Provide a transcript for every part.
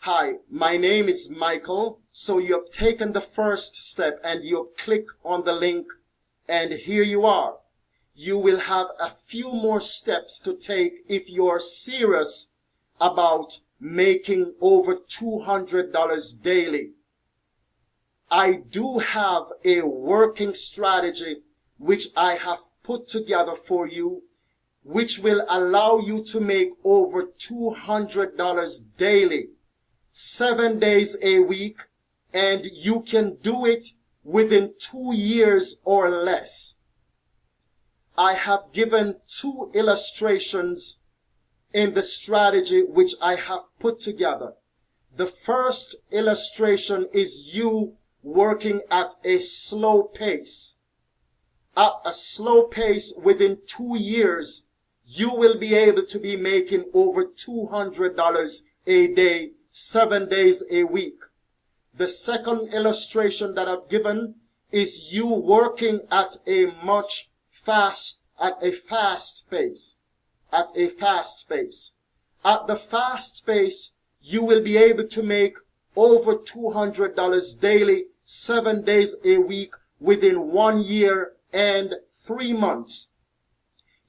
Hi, my name is Michael. So you have taken the first step and you have clicked on the link, and here you are. You will have a few more steps to take if you're serious about making over $200 daily. I do have a working strategy which I have put together for you, which will allow you to make over $200 daily, 7 days a week, and you can do it within 2 years or less. I have given 2 illustrations in the strategy which I have put together. The first illustration is you working at a slow pace. At a slow pace, within 2 years, you will be able to be making over $200 a day, 7 days a week. The second illustration that I've given is you working at a fast pace. At the fast pace, you will be able to make over $200 daily, 7 days a week within 1 year and 3 months.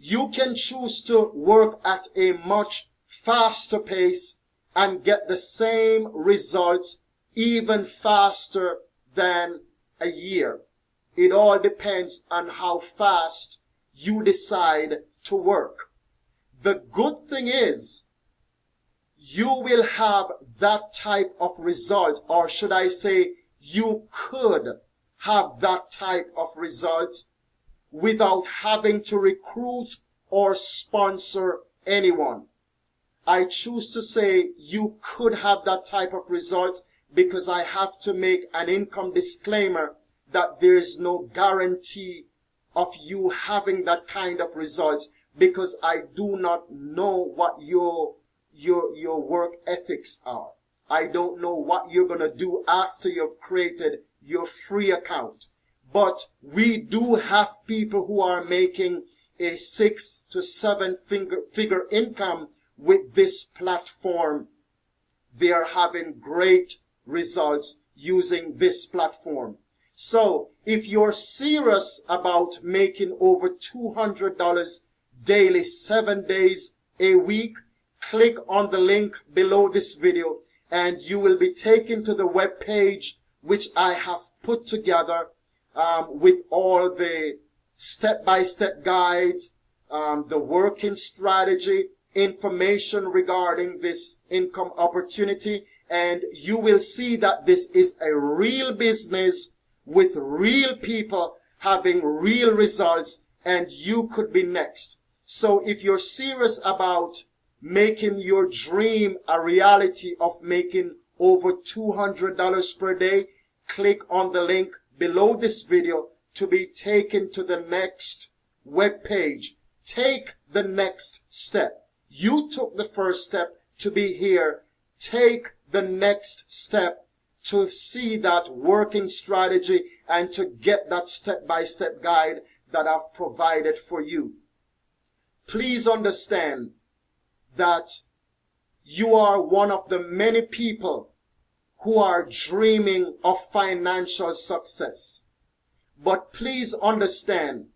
You can choose to work at a much faster pace and get the same results even faster than a year. It all depends on how fast you decide to work. The good thing is, you will have that type of result, or should I say, you could have that type of result without having to recruit or sponsor anyone. I choose to say you could have that type of result because I have to make an income disclaimer that there is no guarantee of you having that kind of result, because I do not know what your work ethics are. I don't know what you're going to do after you've created your free account. But we do have people who are making a 6 to 7 figure income with this platform. They are having great results using this platform. So if you're serious about making over $200 daily, 7 days a week, click on the link below this video and you will be taken to the web page which I have put together with all the step-by-step guides, the working strategy, information regarding this income opportunity, and you will see that this is a real business with real people having real results, and you could be next. So if you're serious about making your dream a reality of making over $200 per day, click on the link below this video to be taken to the next web page. Take the next step. You took the first step to be here. Take the next step to see that working strategy and to get that step-by-step guide that I've provided for you. Please understand that you are one of the many people who are dreaming of financial success. But please understand,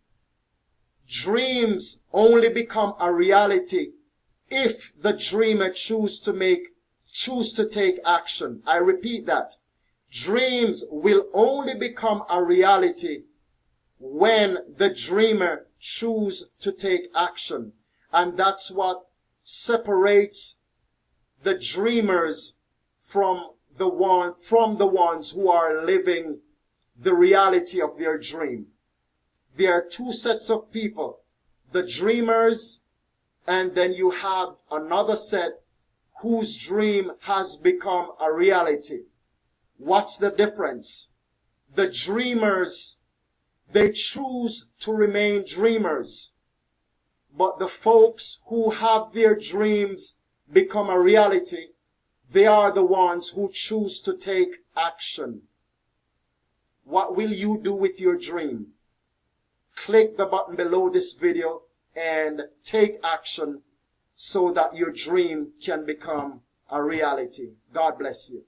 dreams only become a reality if the dreamer choose to take action. I repeat that. Dreams will only become a reality when the dreamer choose to take action. And that's what separates the dreamers from the ones who are living the reality of their dream. There are two sets of people, the dreamers, and then you have another set whose dream has become a reality. What's the difference? The dreamers, they choose to remain dreamers. But the folks who have their dreams become a reality, they are the ones who choose to take action. What will you do with your dream? Click the button below this video and take action so that your dream can become a reality. God bless you.